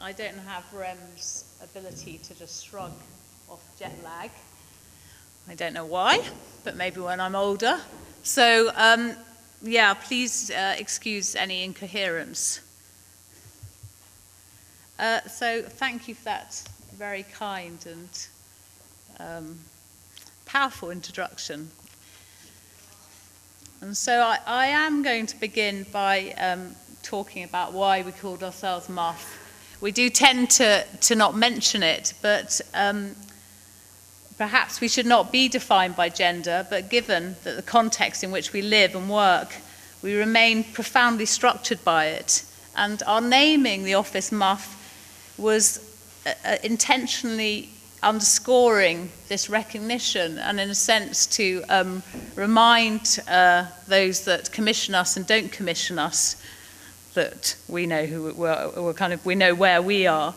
I don't have Rem's ability to just shrug off jet lag. I don't know why, but maybe when I'm older. So, yeah, please excuse any incoherence. So thank you for that very kind and powerful introduction. And so I am going to begin by talking about why we called ourselves MUF. We do tend to not mention it, but perhaps we should not be defined by gender, but given that the context in which we live and work, we remain profoundly structured by it. And our naming the office MUF was intentionally underscoring this recognition and, in a sense, to remind those that commission us and don't commission us that we know we know where we are.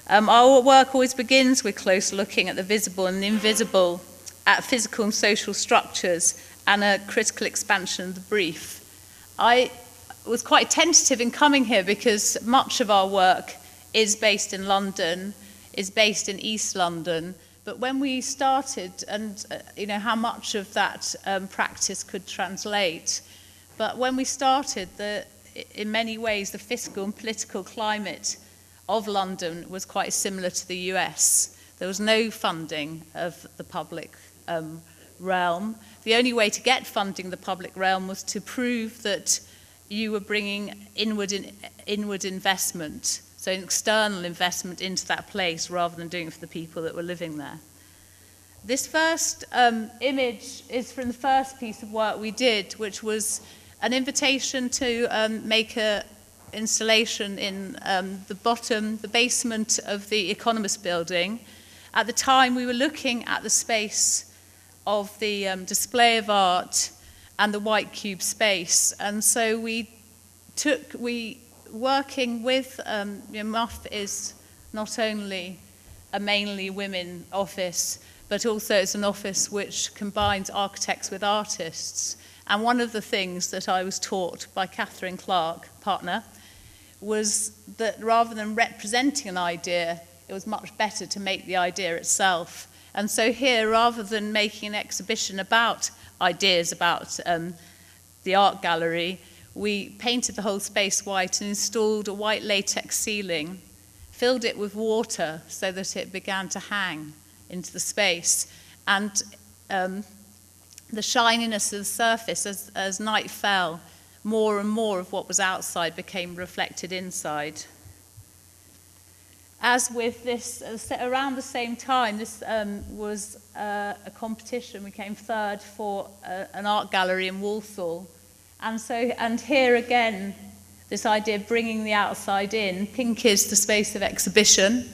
Our work always begins with close looking at the visible and the invisible, at physical and social structures, and a critical expansion of the brief. I was quite tentative in coming here because much of our work is based in London, is based in East London, but when we started, and how much of that practice could translate, but when we started, in many ways, the fiscal and political climate of London was quite similar to the US. There was no funding of the public realm. The only way to get funding in the public realm was to prove that you were bringing inward investment, so an external investment into that place rather than doing it for the people that were living there. This first image is from the first piece of work we did, which was an invitation to make an installation in the basement of the Economist building. At the time, we were looking at the space of the display of art and the white cube space. And so working with, MUF is not only a mainly women office, but also it's an office which combines architects with artists. And one of the things that I was taught by Catherine Clark, partner, was that rather than representing an idea, it was much better to make the idea itself. And so here, rather than making an exhibition about ideas about the art gallery, we painted the whole space white and installed a white latex ceiling, filled it with water so that it began to hang into the space. And the shininess of the surface, as night fell, more and more of what was outside became reflected inside. As with this, around the same time, this was a competition. We came third for an art gallery in Walsall. And here again, this idea of bringing the outside in. Pink is the space of exhibition,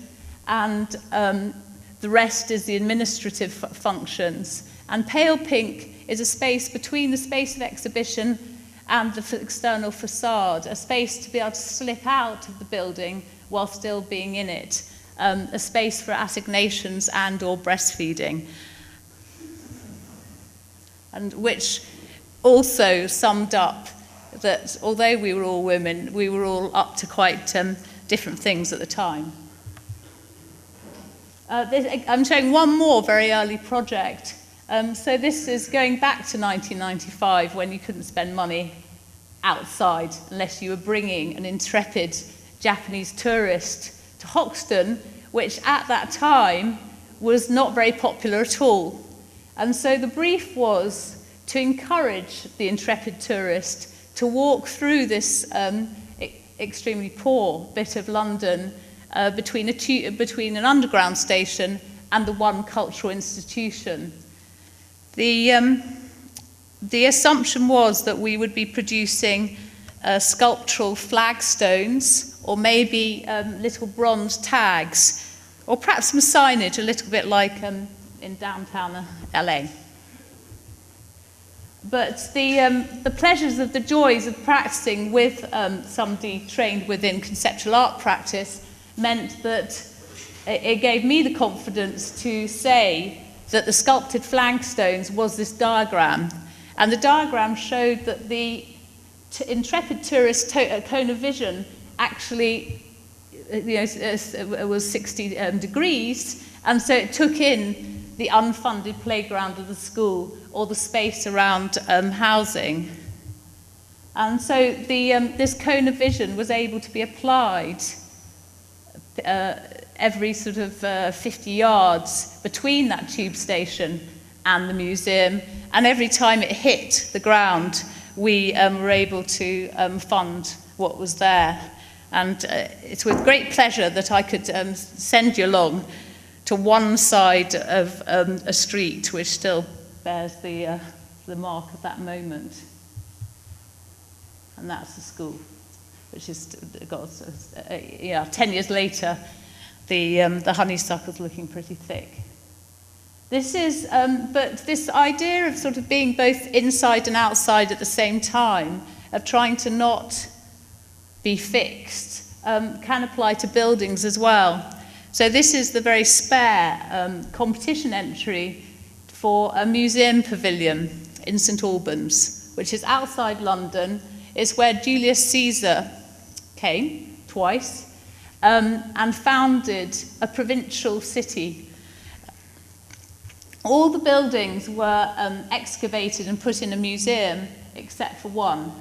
and the rest is the administrative functions. And pale pink is a space between the space of exhibition and the external facade, a space to be able to slip out of the building while still being in it, a space for assignations and or breastfeeding, and which also summed up that although we were all women, we were all up to quite different things at the time. I'm showing one more very early project. So this is going back to 1995, when you couldn't spend money outside unless you were bringing an intrepid Japanese tourist to Hoxton, which at that time was not very popular at all. And so the brief was to encourage the intrepid tourist to walk through this extremely poor bit of London between an underground station and the one cultural institution. The assumption was that we would be producing sculptural flagstones, or maybe little bronze tags, or perhaps some signage, a little bit like in downtown LA. But the pleasures of the joys of practicing with somebody trained within conceptual art practice meant that it gave me the confidence to say that the sculpted flagstones was this diagram. And the diagram showed that the intrepid tourist cone of vision actually it was 60 degrees, and so it took in the unfunded playground of the school or the space around housing. And so this cone of vision was able to be applied every sort of 50 yards between that tube station and the museum, and every time it hit the ground, we were able to fund what was there. And it's with great pleasure that I could send you along to one side of a street which still bears the mark of that moment. And that's the school, which is got 10 years later, the honeysuckle's looking pretty thick. This is, but this idea of sort of being both inside and outside at the same time, of trying to not be fixed, can apply to buildings as well. So this is the very spare competition entry for a museum pavilion in St Albans, which is outside London. It's where Julius Caesar came twice and founded a provincial city. All the buildings were excavated and put in a museum except for one.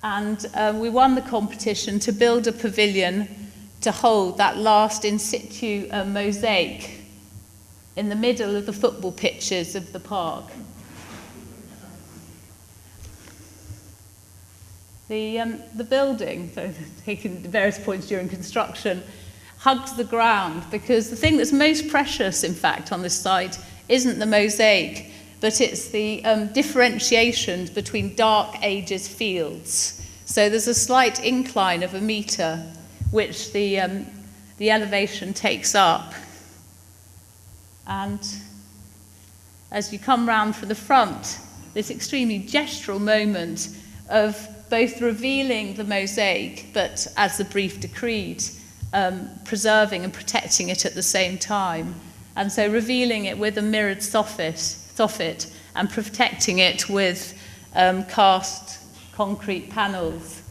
And we won the competition to build a pavilion to hold that last in situ mosaic in the middle of the football pitches of the park. The building, so taken at various points during construction, hugs the ground, because the thing that's most precious, in fact, on this site isn't the mosaic, but it's the differentiations between dark ages fields. So there's a slight incline of 1 metre, which the elevation takes up. And as you come round from the front, this extremely gestural moment of both revealing the mosaic, but as the brief decreed, preserving and protecting it at the same time. And so revealing it with a mirrored soffit and protecting it with cast concrete panels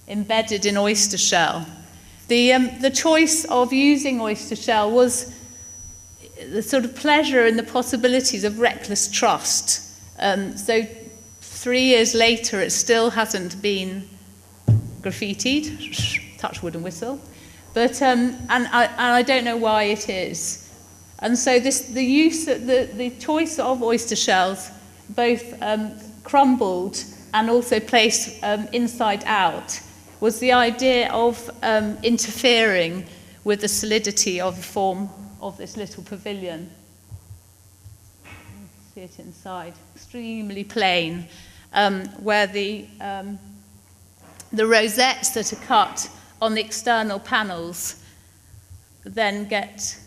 embedded in oyster shell. The choice of using oyster shell was the sort of pleasure in the possibilities of reckless trust. So 3 years later, it still hasn't been graffitied. Touch wood and whistle, but and I don't know why it is. And so the choice of oyster shells, both crumbled and also placed inside out, was the idea of interfering with the solidity of the form of this little pavilion. See it inside, extremely plain, where the rosettes that are cut on the external panels then get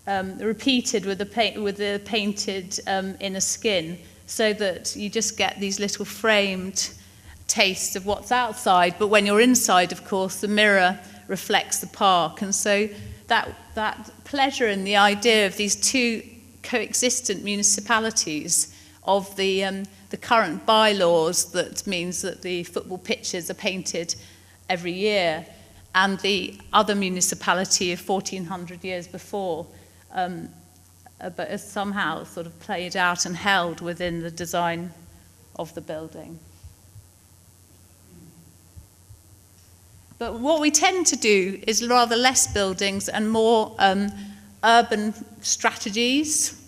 repeated with the painted inner skin, so that you just get these little framed tastes of what's outside. But when you're inside, of course, the mirror reflects the park. And so that pleasure in the idea of these two coexistent municipalities, of the current bylaws that means that the football pitches are painted every year, and the other municipality of 1400 years before, but is somehow sort of played out and held within the design of the building. But what we tend to do is rather less buildings and more urban strategies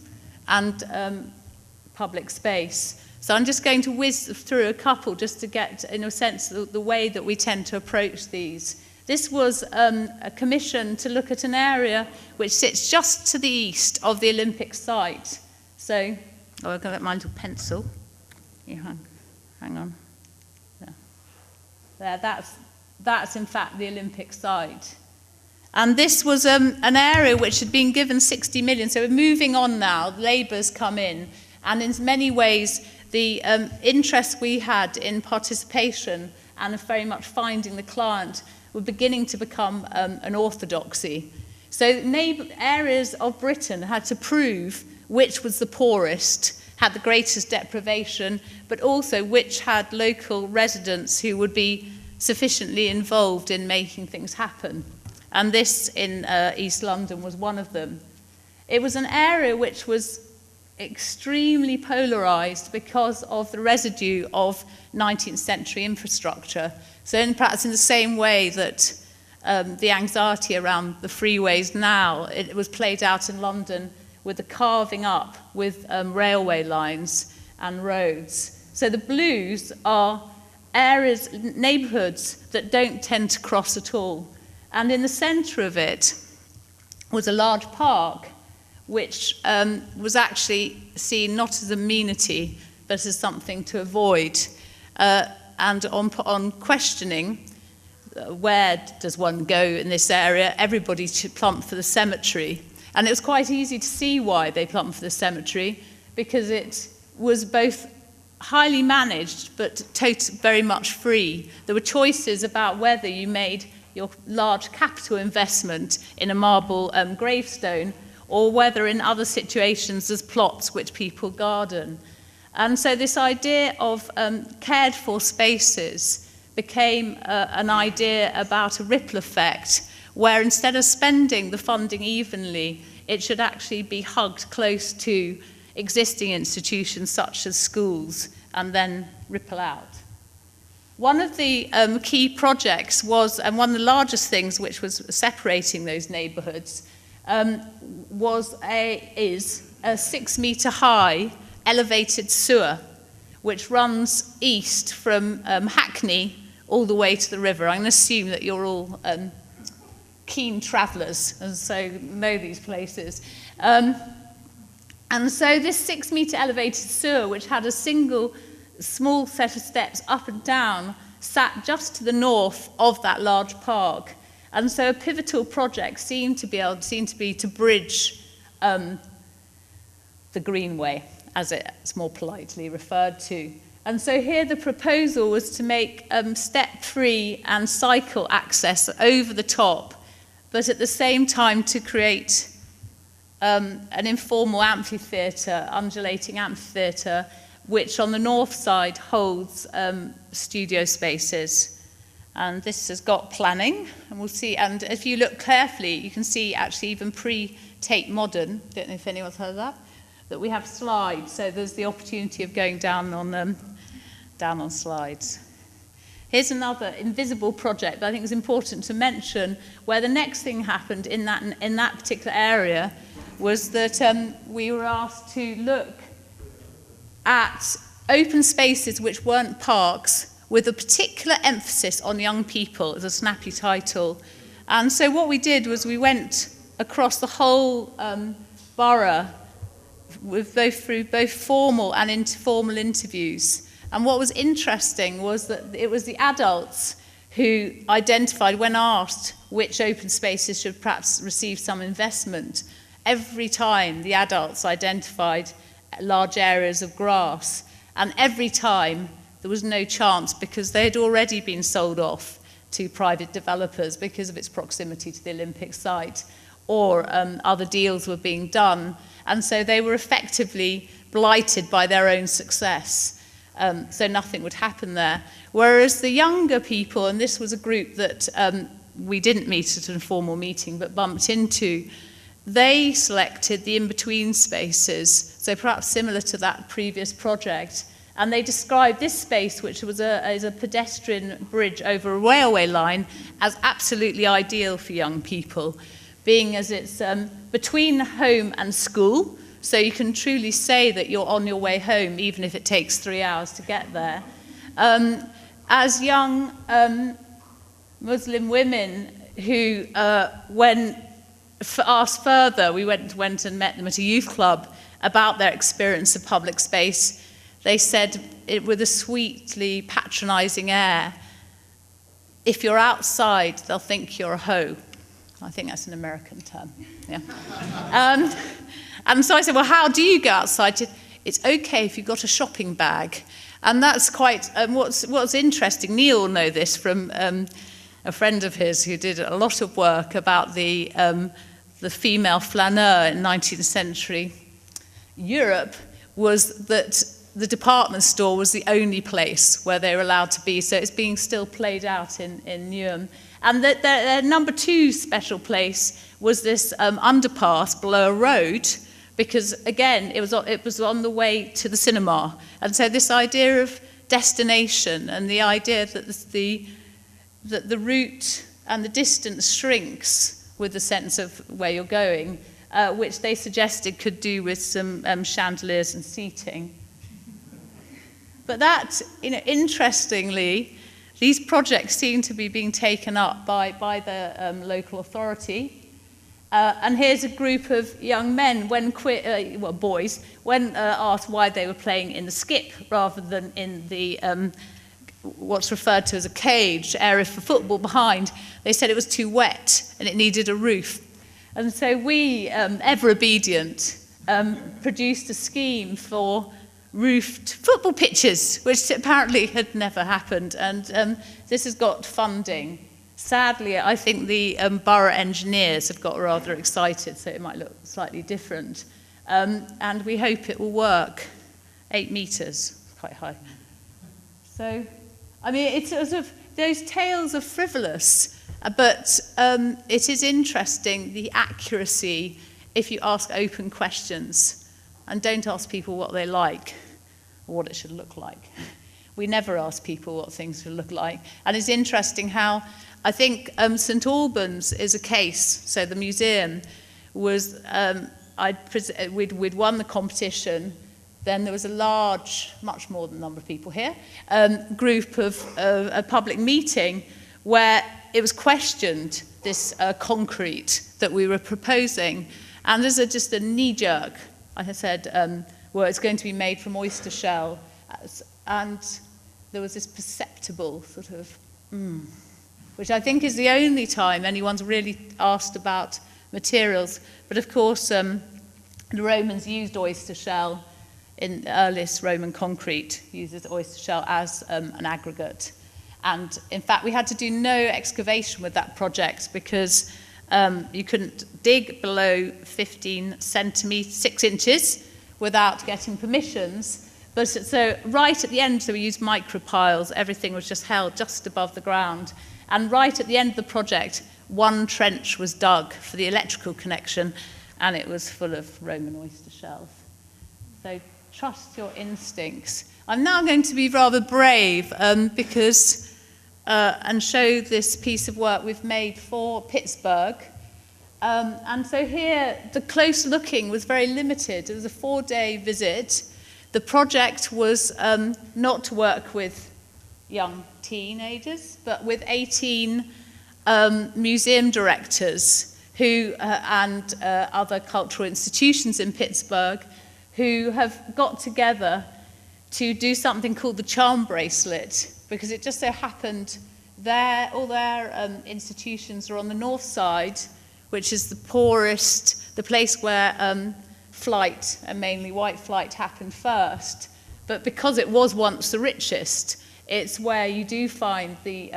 and public space. So I'm just going to whiz through a couple just to get, in a sense, the way that we tend to approach these. This was a commission to look at an area which sits just to the east of the Olympic site. So, I've got to get my little pencil. Yeah, hang on. There, that's in fact the Olympic site. And this was an area which had been given 60 million. So we're moving on now. Labour's come in. And in many ways, the interest we had in participation and very much finding the client were beginning to become an orthodoxy. So areas of Britain had to prove which was the poorest, had the greatest deprivation, but also which had local residents who would be sufficiently involved in making things happen. And this in East London was one of them. It was an area which was extremely polarised because of the residue of 19th century infrastructure. So perhaps in the same way that the anxiety around the freeways now, it was played out in London with the carving up with railway lines and roads. So the blues are areas, neighbourhoods that don't tend to cross at all. And in the centre of it was a large park, which was actually seen not as amenity, but as something to avoid. And on questioning, where does one go in this area, everybody plumped for the cemetery. And it was quite easy to see why they plumped for the cemetery, because it was both highly managed, but very much free. There were choices about whether you made your large capital investment in a marble gravestone, or whether in other situations there's plots which people garden. And so this idea of cared for spaces became an idea about a ripple effect, where instead of spending the funding evenly, it should actually be hugged close to existing institutions such as schools and then ripple out. One of the key projects was, and one of the largest things which was separating those neighbourhoods, is a 6-metre high elevated sewer which runs east from Hackney all the way to the river. I'm going to assume that you're all keen travellers and so know these places. And so this 6-metre elevated sewer, which had a single small set of steps up and down, sat just to the north of that large park. And so a pivotal project seemed to be to bridge the Greenway, as it's more politely referred to. And so here the proposal was to make step-free and cycle access over the top, but at the same time to create an informal amphitheatre, undulating amphitheatre, which on the north side holds studio spaces. And this has got planning, and we'll see. And if you look carefully, you can see actually even pre-Tate Modern, don't know if anyone's heard of that we have slides. So there's the opportunity of going down on slides. Here's another invisible project that I think is important to mention, where the next thing happened in that particular area was that we were asked to look at open spaces which weren't parks, with a particular emphasis on young people as a snappy title. And so what we did was we went across the whole borough through both formal and informal interviews. And what was interesting was that it was the adults who identified, when asked which open spaces should perhaps receive some investment, every time the adults identified large areas of grass, and every time there was no chance because they had already been sold off to private developers because of its proximity to the Olympic site, or other deals were being done, and so they were effectively blighted by their own success. So nothing would happen there. Whereas the younger people, and this was a group that we didn't meet at an informal meeting but bumped into, they selected the in-between spaces, so perhaps similar to that previous project. And they described this space, which was a pedestrian bridge over a railway line, as absolutely ideal for young people, being as it's between home and school, so you can truly say that you're on your way home, even if it takes 3 hours to get there. As young Muslim women who, when asked further, we went and met them at a youth club about their experience of public space, they said it with a sweetly patronising air, if you're outside, they'll think you're a hoe. I think that's an American term. Yeah. And so I said, well, how do you go outside? It's okay if you've got a shopping bag. And that's quite, what's interesting, Neil will know this from a friend of his who did a lot of work about the female flaneur in 19th century Europe, was that the department store was the only place where they were allowed to be, so it's being still played out in Newham. And the number 2 special place was this underpass below a road, because again, it was on the way to the cinema. And so this idea of destination and the idea that the route and the distance shrinks with the sense of where you're going, which they suggested could do with some chandeliers and seating. But that, interestingly, these projects seem to be being taken up by the local authority. And here's a group of young men, boys, when asked why they were playing in the skip rather than in the what's referred to as a cage area for football behind. They said it was too wet and it needed a roof. And so we, ever obedient, produced a scheme for roofed football pitches, which apparently had never happened. And this has got funding. Sadly, I think the borough engineers have got rather excited, so it might look slightly different. And we hope it will work. 8 metres, quite high. So, I mean, it's sort of, those tales are frivolous, but it is interesting, the accuracy, if you ask open questions, and don't ask people what they like, or what it should look like. We never ask people what things should look like. And it's interesting how, I think St Albans is a case. So the museum was, we'd won the competition. Then there was a large, much more than a number of people here, group of a public meeting where it was questioned, this concrete that we were proposing. And there's just a knee-jerk, I said, well, it's going to be made from oyster shell. And there was this perceptible sort of, which I think is the only time anyone's really asked about materials. But of course, the Romans used oyster shell in the earliest Roman concrete, uses oyster shell as an aggregate. And in fact, we had to do no excavation with that project because you couldn't dig below 15 centimetres, 6 inches, without getting permissions. But so right at the end, so we used micropiles, everything was just held just above the ground. And right at the end of the project, 1 trench was dug for the electrical connection, and it was full of Roman oyster shells. So trust your instincts. I'm now going to be rather brave because and show this piece of work we've made for Pittsburgh. And so here, the close looking was very limited. It was a 4-day visit. The project was not to work with young teenagers, but with 18 museum directors who and other cultural institutions in Pittsburgh who have got together to do something called the charm bracelet, because it just so happened all their institutions are on the north side, which is the poorest, the place where flight, and mainly white flight, happened first. But because it was once the richest, it's where you do find the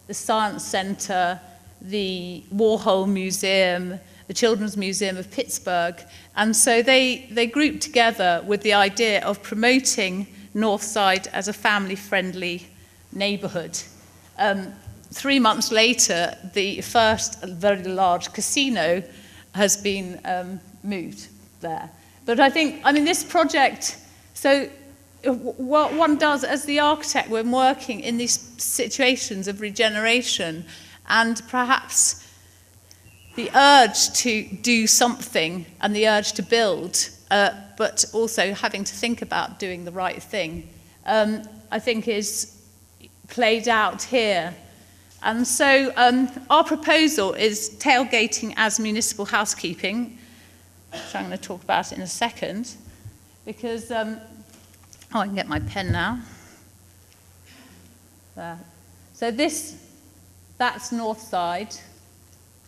Science Centre, the Warhol Museum, the Children's Museum of Pittsburgh. And so they grouped together with the idea of promoting Northside as a family-friendly neighbourhood. 3 months later, the first very large casino has been moved there. But I mean, this project, so what one does as the architect when working in these situations of regeneration, and perhaps the urge to do something and the urge to build, but also having to think about doing the right thing, I think is played out here. And so our proposal is tailgating as municipal housekeeping, which I'm going to talk about in a second, because, I can get my pen now. There. So that's north side.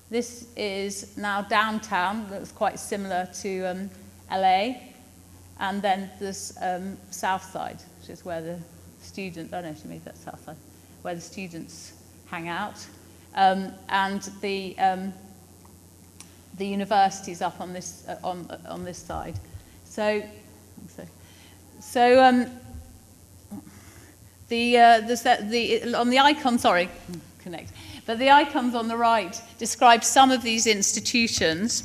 This is now downtown, looks quite similar to LA. And then this south side, which is where the students, I don't know if you made that south side, where the students hang out. And the university's up on this side. So So on the icon, sorry, connect. But the icons on the right describe some of these institutions,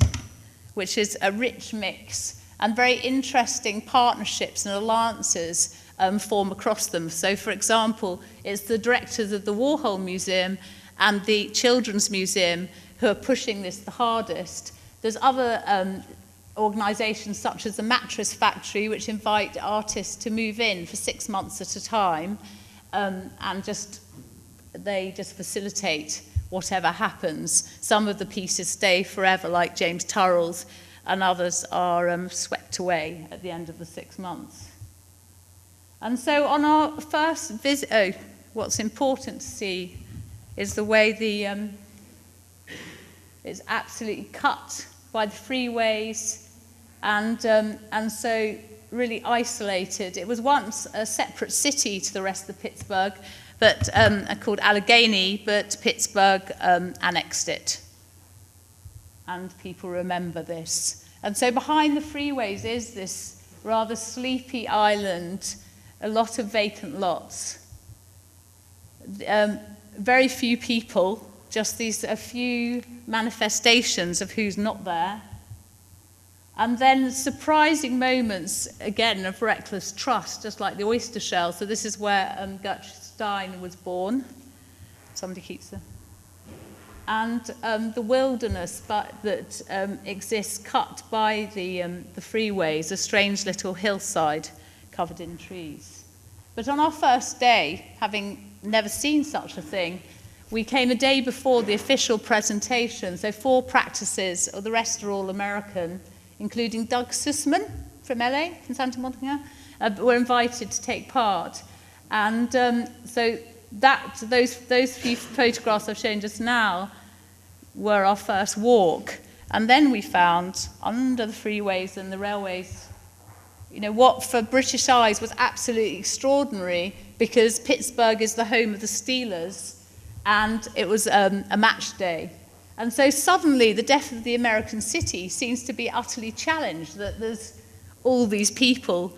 which is a rich mix, and very interesting partnerships and alliances form across them. So, for example, it's the directors of the Warhol Museum and the Children's Museum who are pushing this the hardest. There's other organisations such as the Mattress Factory, which invite artists to move in for 6 months at a time, and they just facilitate whatever happens. Some of the pieces stay forever, like James Turrell's, and others are swept away at the end of the 6 months. And so on our first visit, what's important to see is the way it's absolutely cut by the freeways, and so really isolated. It was once a separate city to the rest of Pittsburgh, but called Allegheny, but Pittsburgh annexed it. And people remember this. And so behind the freeways is this rather sleepy island, a lot of vacant lots. Very few people, just a few manifestations of who's not there. And then surprising moments, again, of reckless trust, just like the oyster shell. So this is where Gertrude Stein was born. Somebody keeps them. And the wilderness that exists cut by the freeways, a strange little hillside covered in trees. But on our first day, having never seen such a thing, we came a day before the official presentation. So 4 practices, or the rest are all American, including Doug Sussman from LA, from Santa Monica, were invited to take part. And so those few photographs I've shown just now were our first walk. And then we found, under the freeways and the railways, what for British eyes was absolutely extraordinary, because Pittsburgh is the home of the Steelers, and it was a match day. And so suddenly the death of the American city seems to be utterly challenged, that there's all these people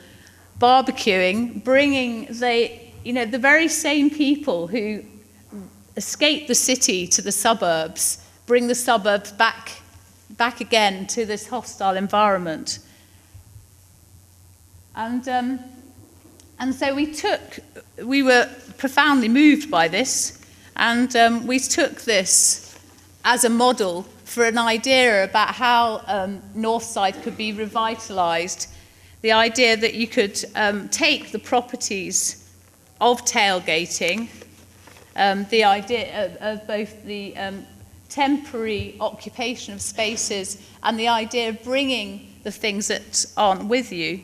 barbecuing, bringing the very same people who escape the city to the suburbs, bring the suburbs back again to this hostile environment. And so we were profoundly moved by this, and we took this as a model for an idea about how Northside could be revitalised. The idea that you could take the properties of tailgating, the idea of both the temporary occupation of spaces and the idea of bringing the things that aren't with you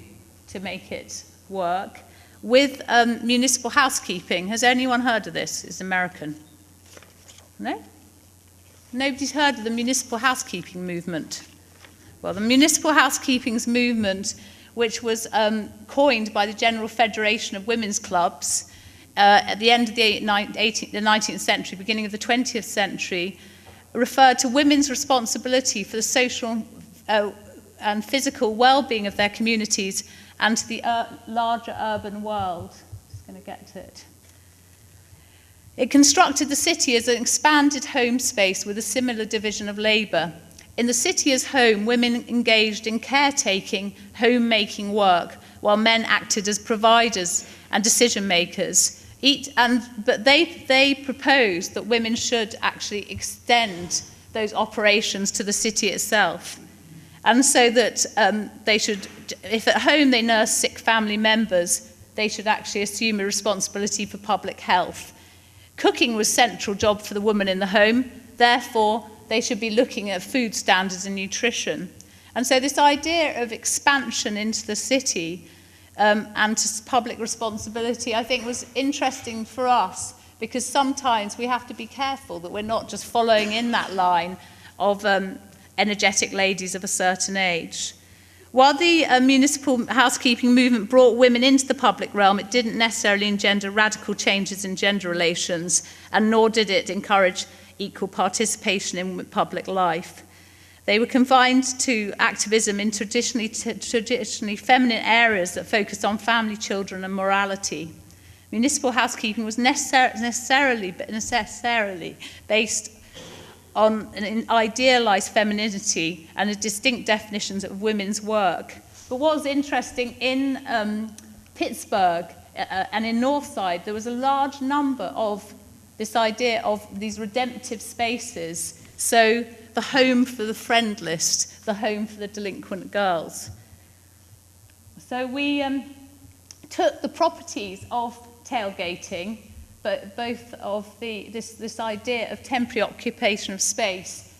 to make it work, with municipal housekeeping. Has anyone heard of this? It's American. No? Nobody's heard of the municipal housekeeping movement. Well, the municipal housekeeping movement, which was coined by the General Federation of Women's Clubs at the end of the 19th century, beginning of the 20th century, referred to women's responsibility for the social and physical well-being of their communities and to the larger urban world. Just going to get to it. It constructed the city as an expanded home space with a similar division of labour. In the city as home, women engaged in caretaking, homemaking work, while men acted as providers and decision makers. But they proposed that women should actually extend those operations to the city itself. And so that they should, if at home they nurse sick family members, they should actually assume a responsibility for public health. Cooking was a central job for the woman in the home, therefore they should be looking at food standards and nutrition. And so this idea of expansion into the city and to public responsibility, I think, was interesting for us, because sometimes we have to be careful that we're not just following in that line of energetic ladies of a certain age. While the municipal housekeeping movement brought women into the public realm, it didn't necessarily engender radical changes in gender relations, and nor did it encourage equal participation in public life. They were confined to activism in traditionally feminine areas that focused on family, children, and morality. Municipal housekeeping was necessarily based on an idealized femininity and a distinct definitions of women's work. But what was interesting in Pittsburgh and in Northside, there was a large number of this idea of these redemptive spaces. So the home for the friendless, the home for the delinquent girls. So we took the properties of tailgating, but both of this idea of temporary occupation of space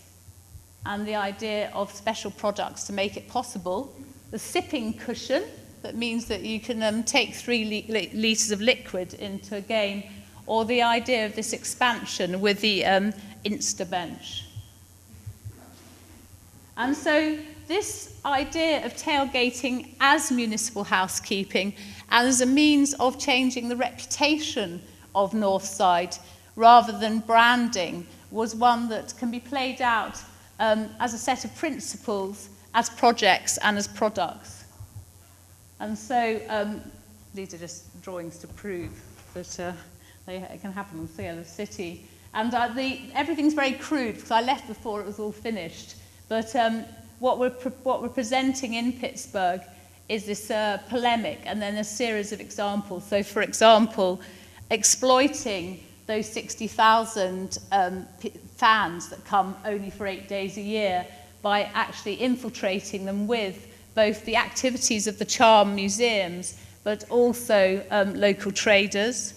and the idea of special products to make it possible. The sipping cushion, that means that you can take 3 litres of liquid into a game, or the idea of this expansion with the Insta-bench. And so this idea of tailgating as municipal housekeeping and as a means of changing the reputation of Northside rather than branding was one that can be played out as a set of principles, as projects and as products. And so these are just drawings to prove that they can happen on the scale of the city. And everything's very crude because I left before it was all finished. But what we're presenting in Pittsburgh is this polemic and then a series of examples. So, for example, exploiting those 60,000 fans that come only for 8 days a year by actually infiltrating them with both the activities of the charm museums, but also local traders.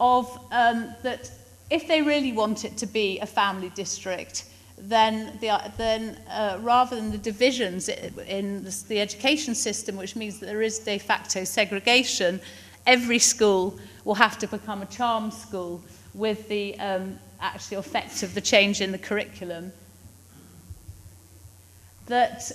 That if they really want it to be a family district, then rather than the divisions in the education system, which means that there is de facto segregation, every school will have to become a charm school with the actual effect of the change in the curriculum. That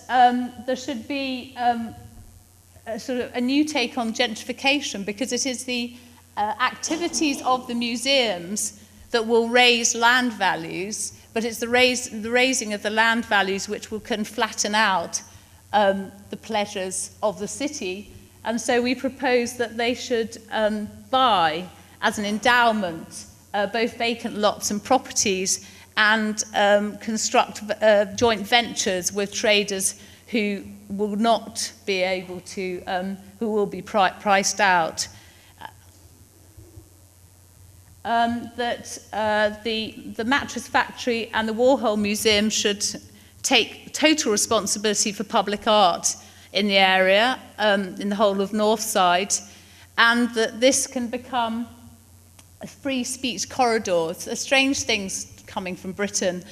there should be a sort of a new take on gentrification, because it is the activities of the museums that will raise land values, but it's the raising of the land values which can flatten out the pleasures of the city. And so we propose that they should buy as an endowment both vacant lots and properties, and construct joint ventures with traders who will not be able to, who will be priced out. That the mattress factory and the Warhol Museum should take total responsibility for public art in the area, in the whole of Northside, and that this can become a free speech corridor. It's strange things coming from Britain,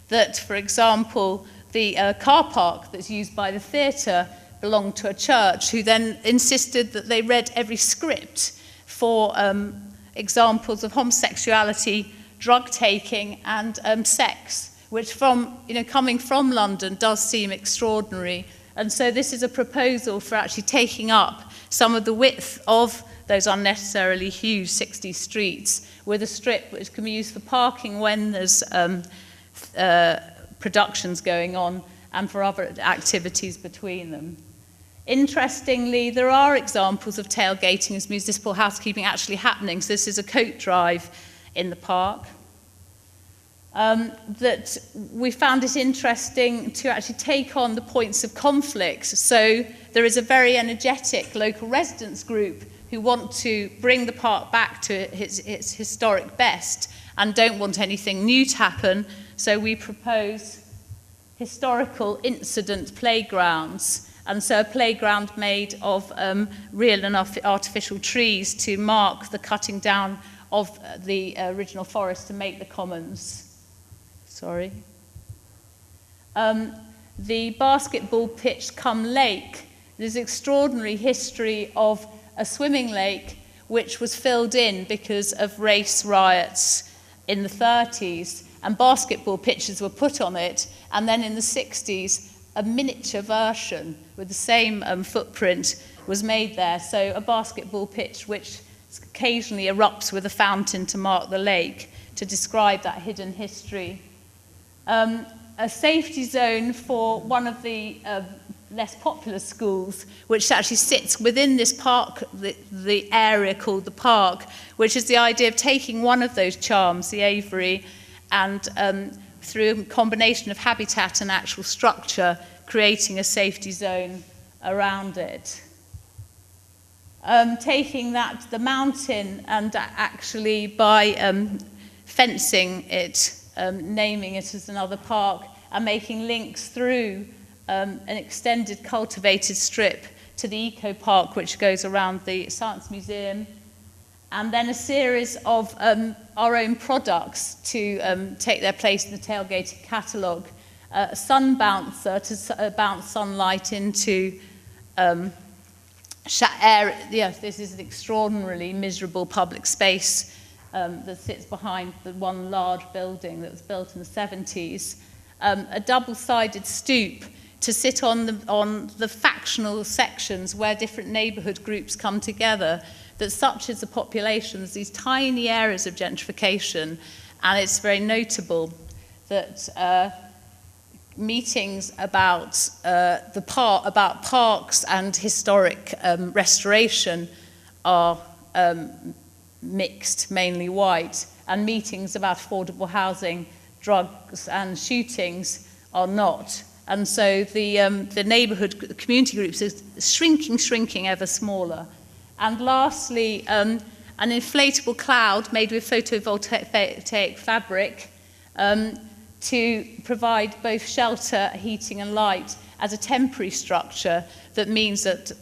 that, for example, the car park that's used by the theatre belonged to a church, who then insisted that they read every script for examples of homosexuality, drug taking, and sex, which coming from London does seem extraordinary. And so this is a proposal for actually taking up some of the width of those unnecessarily huge 60 streets with a strip which can be used for parking when there's productions going on and for other activities between them. Interestingly, there are examples of tailgating as municipal housekeeping actually happening. So this is a coat drive in the park. That we found it interesting to actually take on the points of conflict. So there is a very energetic local residents group who want to bring the park back to its historic best and don't want anything new to happen. So we propose historical incident playgrounds. And so a playground made of real and artificial trees to mark the cutting down of the original forest to make the commons. Sorry. The basketball pitch come lake. There's extraordinary history of a swimming lake which was filled in because of race riots in the 30s, and basketball pitches were put on it, and then in the 60s a miniature version with the same footprint was made there. So a basketball pitch which occasionally erupts with a fountain to mark the lake, to describe that hidden history. a safety zone for one of the less popular schools, which actually sits within this park, the area called the park, which is the idea of taking one of those charms, the aviary, and through a combination of habitat and actual structure, creating a safety zone around it. Taking that to the mountain and actually by fencing it, naming it as another park, and making links through an extended cultivated strip to the eco park, which goes around the Science Museum, and then a series of our own products to take their place in the Tailgating catalogue. A sun bouncer to bounce sunlight into air. Yes, this is an extraordinarily miserable public space that sits behind the one large building that was built in the 70s. A double-sided stoop to sit on the factional sections where different neighbourhood groups come together, that such is the population, there's these tiny areas of gentrification, and it's very notable that meetings about about parks and historic restoration are mixed, mainly white, and meetings about affordable housing, drugs and shootings are not. And so the neighbourhood community groups is shrinking ever smaller. And lastly, an inflatable cloud made with photovoltaic fabric to provide both shelter, heating and light as a temporary structure that means that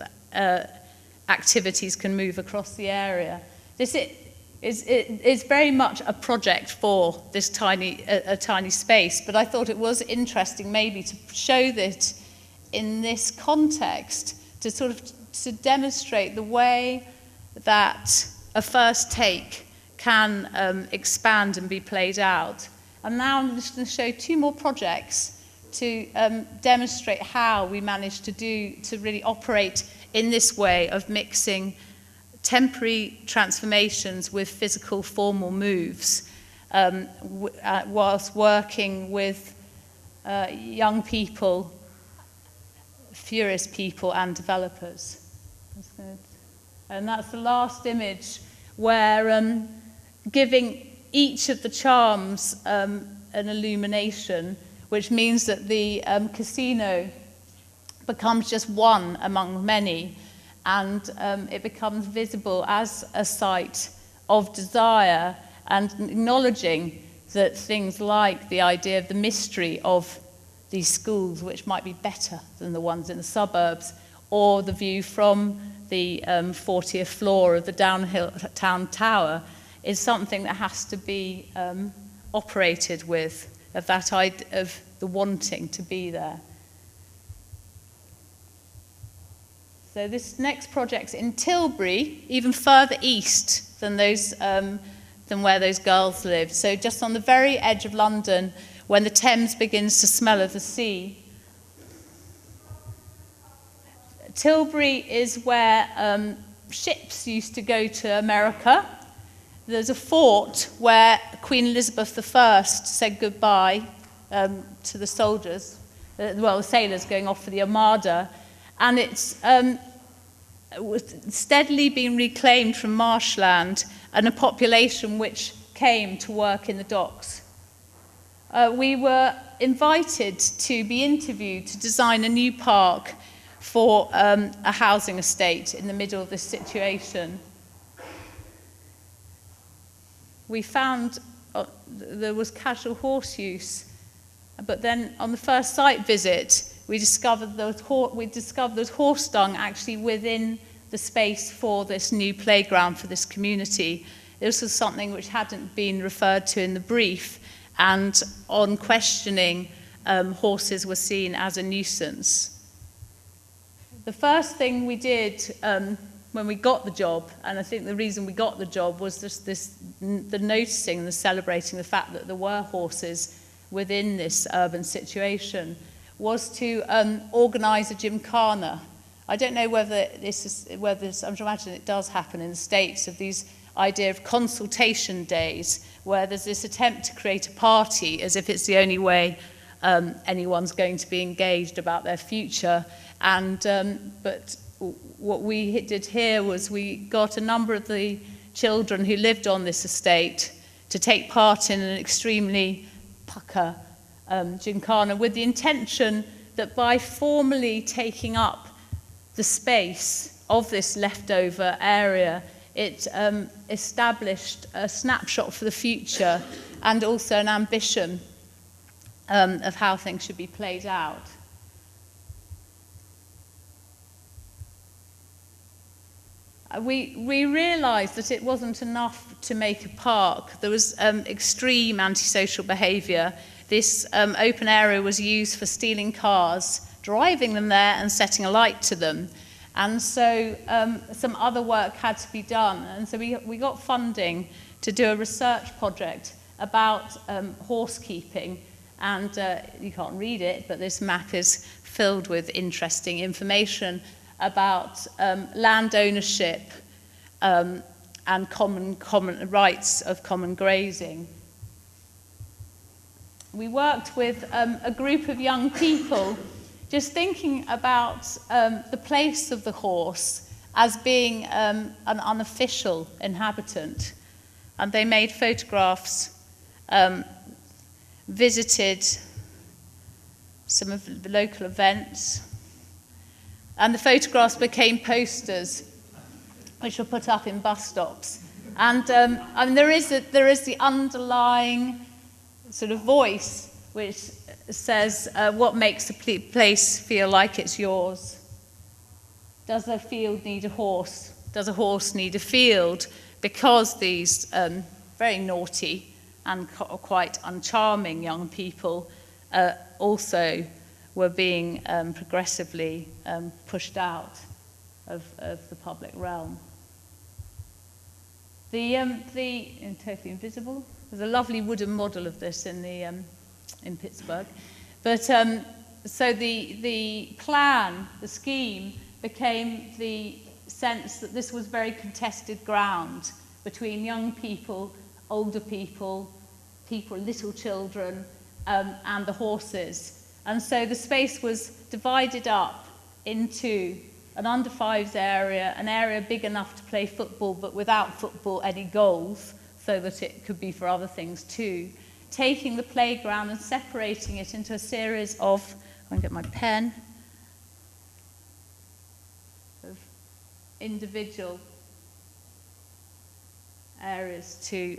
activities can move across the area. This is very much a project for this tiny space, but I thought it was interesting maybe to show this in this context, to sort of to demonstrate the way that a first take can expand and be played out. And now I'm just going to show two more projects to demonstrate how we managed to really operate in this way of mixing temporary transformations with physical formal moves, whilst working with young people, furious people and developers. That's good. And that's the last image where giving each of the charms an illumination, which means that the casino becomes just one among many, and it becomes visible as a site of desire, and acknowledging that things like the idea of the mystery of these schools, which might be better than the ones in the suburbs, or the view from the 40th floor of the downtown tower, is something that has to be operated with, of that idea of the wanting to be there. So this next project's in Tilbury, even further east than where those girls lived. So just on the very edge of London, when the Thames begins to smell of the sea. Tilbury is where ships used to go to America. There's a fort where Queen Elizabeth I said goodbye to the soldiers, the sailors going off for the Armada, and it's steadily being reclaimed from marshland and a population which came to work in the docks. We were invited to be interviewed to design a new park for a housing estate in the middle of this situation. We found there was casual horse use, but then on the first site visit, we discovered there was horse dung actually within the space for this new playground for this community. This was something which hadn't been referred to in the brief, and on questioning, horses were seen as a nuisance. The first thing we did when we got the job, and I think the reason we got the job was the noticing and the celebrating the fact that there were horses within this urban situation, was to organise a gymkhana. I don't know whether I'm imagining it does happen in the States, of these idea of consultation days, where there's this attempt to create a party as if it's the only way anyone's going to be engaged about their future. But what we did here was we got a number of the children who lived on this estate to take part in an extremely pucker gymkhana, with the intention that by formally taking up the space of this leftover area, it established a snapshot for the future and also an ambition of how things should be played out. We realised that it wasn't enough to make a park. There was extreme antisocial behaviour. This open area was used for stealing cars, driving them there and setting a light to them. And so some other work had to be done. And so we got funding to do a research project about housekeeping. And you can't read it, but this map is filled with interesting information about land ownership and common rights of common grazing. We worked with a group of young people just thinking about the place of the horse as being an unofficial inhabitant. And they made photographs, visited some of the local events, and the photographs became posters, which were put up in bus stops. And there is the underlying sort of voice which says, what makes a place feel like it's yours? Does a field need a horse? Does a horse need a field? Because these very naughty and quite uncharming young people also were being progressively pushed out of the public realm. Totally Invisible, there's a lovely wooden model of this in Pittsburgh. But so the plan, the scheme, became the sense that this was very contested ground between young people, older people, little children, and the horses. And so the space was divided up into an under-5s area, an area big enough to play football, but without football, any goals, so that it could be for other things too. Taking the playground and separating it into a series of, I'm going to get my pen, of individual areas to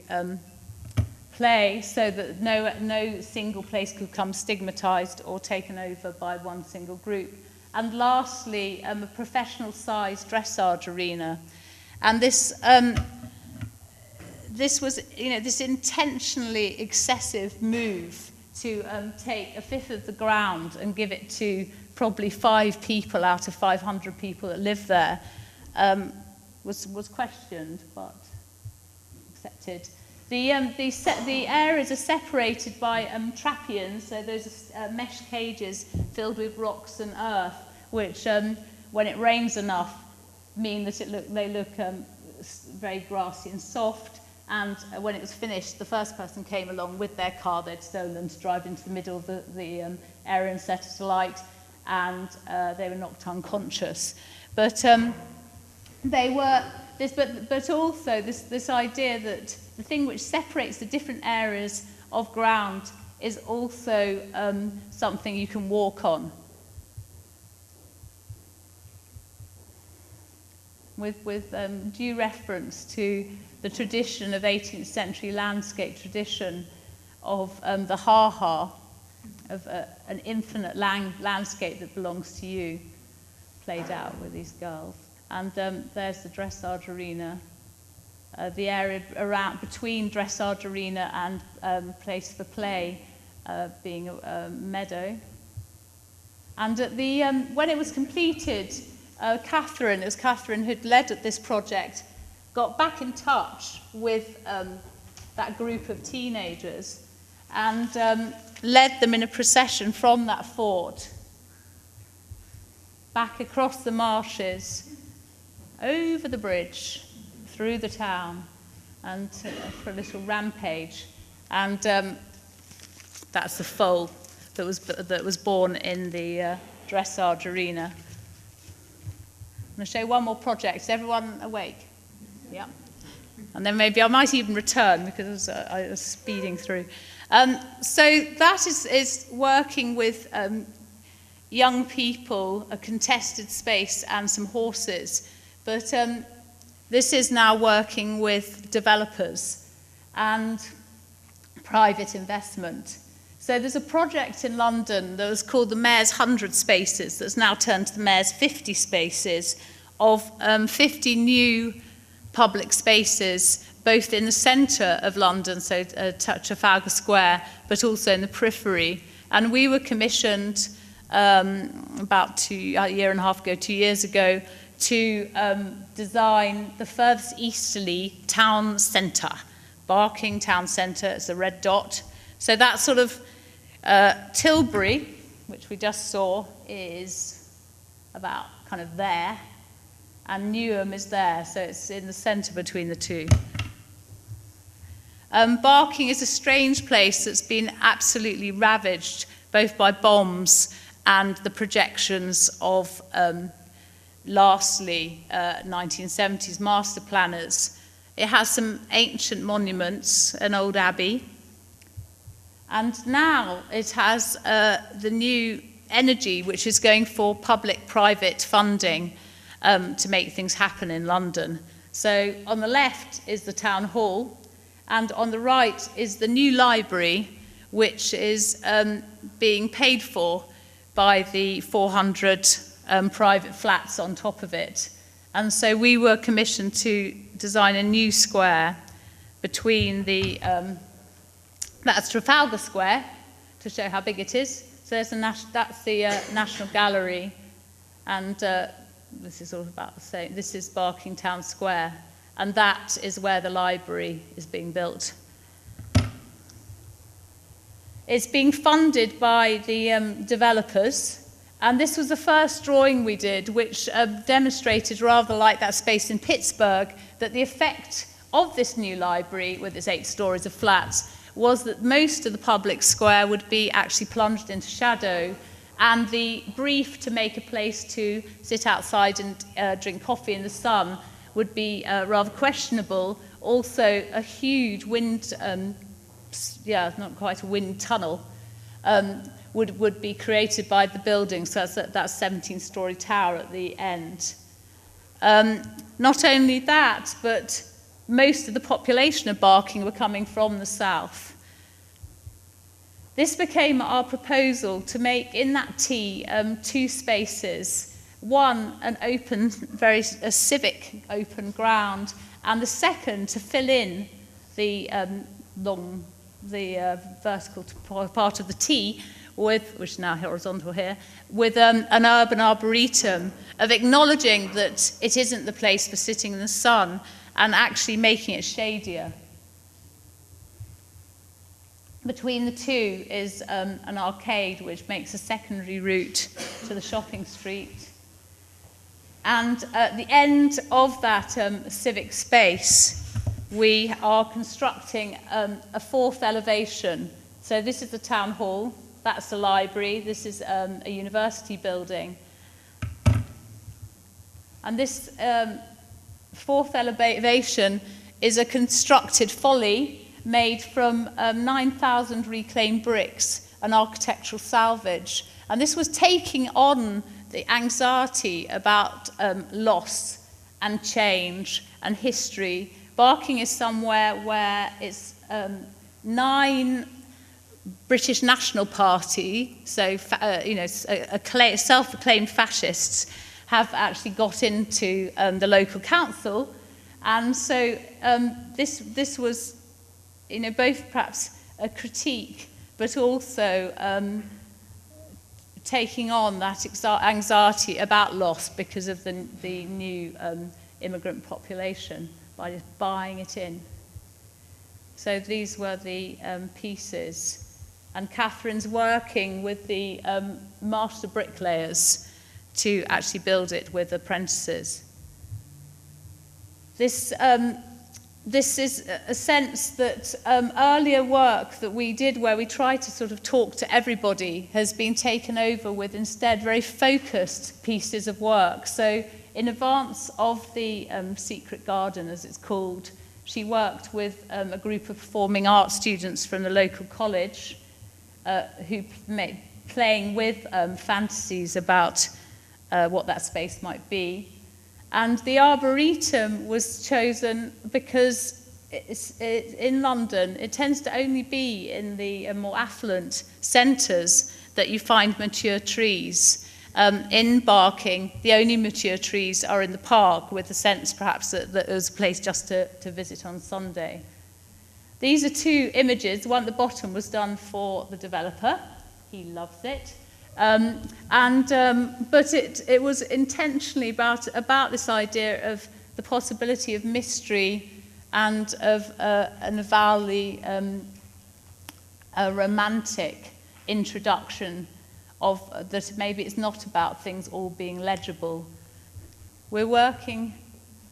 play, so that no single place could become stigmatized or taken over by one single group. And lastly, a professional-sized dressage arena. And this was, this intentionally excessive move to take a fifth of the ground and give it to probably 5 people out of 500 people that live there was questioned, but accepted. The areas are separated by trappians, so those are mesh cages filled with rocks and earth, which, when it rains enough, mean that they look very grassy and soft. And when it was finished, the first person came along with their car they'd stolen to drive into the middle of the area and set it alight, and they were knocked unconscious. But but also this idea that the thing which separates the different areas of ground is also something you can walk on. With due reference to the tradition of 18th century landscape tradition of the ha-ha, of an infinite landscape that belongs to you, played out with these girls. And there's the dressage arena, the area around between dressage arena and place for play being a meadow. And at the when it was completed, Catherine who'd led this project, got back in touch with that group of teenagers and led them in a procession from that fort back across the marshes, over the bridge, through the town, and for a little rampage. And that's the full that was born in the dressage arena. I'm going to show one more project. Is everyone awake? Yeah. And then maybe I might even return because I was speeding through. So that is working with young people, a contested space and some horses. But this is now working with developers and private investment. So there's a project in London that was called the Mayor's 100 Spaces that's now turned to the Mayor's 50 Spaces of 50 new public spaces, both in the centre of London, so Trafalgar Square, but also in the periphery. And we were commissioned about a year and a half ago, 2 years ago, to design the furthest easterly town centre. Barking Town Centre, it's a red dot. So that sort of Tilbury, which we just saw, is about kind of there, and Newham is there, so it's in the centre between the two. Barking is a strange place that's been absolutely ravaged, both by bombs and the projections of, lastly, 1970s master planners. It has some ancient monuments, an old abbey, and now it has the new energy, which is going for public-private funding to make things happen in London. So on the left is the town hall, and on the right is the new library, which is being paid for by the 400 private flats on top of it. And so we were commissioned to design a new square between the, that's Trafalgar Square, to show how big it is. So there's that's the National Gallery, and this is all about the same. This is Barking Town Square, and that is where the library is being built. It's being funded by the developers, and this was the first drawing we did, which demonstrated, rather like that space in Pittsburgh, that the effect of this new library, with its 8 stories of flats, was that most of the public square would be actually plunged into shadow, and the brief to make a place to sit outside and drink coffee in the sun would be rather questionable. Also, a huge wind, not quite a wind tunnel, would be created by the building, so that's that 17-story tower at the end. Not only that, but most of the population of Barking were coming from the south. This became our proposal to make in that T 2 spaces. One, an open, a civic open ground, and the second to fill in the vertical part of the T, with, which is now horizontal here, with an urban arboretum, of acknowledging that it isn't the place for sitting in the sun and actually making it shadier. Between the two is an arcade which makes a secondary route to the shopping street. And at the end of that civic space, we are constructing a 4th elevation. So this is the town hall, that's the library, this is a university building. And this 4th elevation is a constructed folly made from 9,000 reclaimed bricks, an architectural salvage. And this was taking on the anxiety about loss and change and history. Barking is somewhere where it's 9 British National Party, so self-proclaimed fascists, have actually got into the local council, and so this was, both perhaps a critique, but also taking on that anxiety about loss because of the new immigrant population by just buying it in. So these were the pieces, and Catherine's working with the master bricklayers to actually build it with apprentices. This this is a sense that earlier work that we did where we tried to sort of talk to everybody has been taken over with instead very focused pieces of work. So in advance of the Secret Garden, as it's called, she worked with a group of performing arts students from the local college who playing with fantasies about what that space might be. And the Arboretum was chosen because in London, it tends to only be in the more affluent centres that you find mature trees. In Barking, the only mature trees are in the park, with the sense perhaps that there's a place just to visit on Sunday. These are two images. The one at the bottom was done for the developer. He loves it. But it was intentionally about this idea of the possibility of mystery and of an avowedly a romantic introduction of that maybe it's not about things all being legible. We're working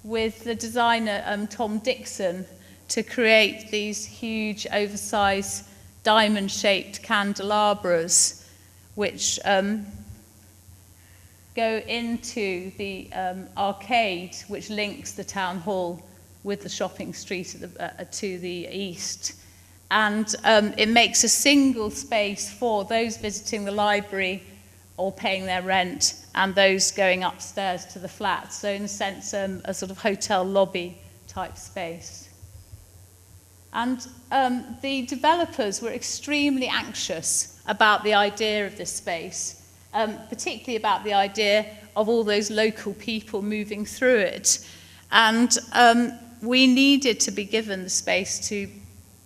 with the designer Tom Dixon to create these huge oversized diamond-shaped candelabras which go into the arcade which links the town hall with the shopping street to the east. And it makes a single space for those visiting the library or paying their rent and those going upstairs to the flats. So in a sense, a sort of hotel lobby type space. And the developers were extremely anxious about the idea of this space, particularly about the idea of all those local people moving through it. And we needed to be given the space to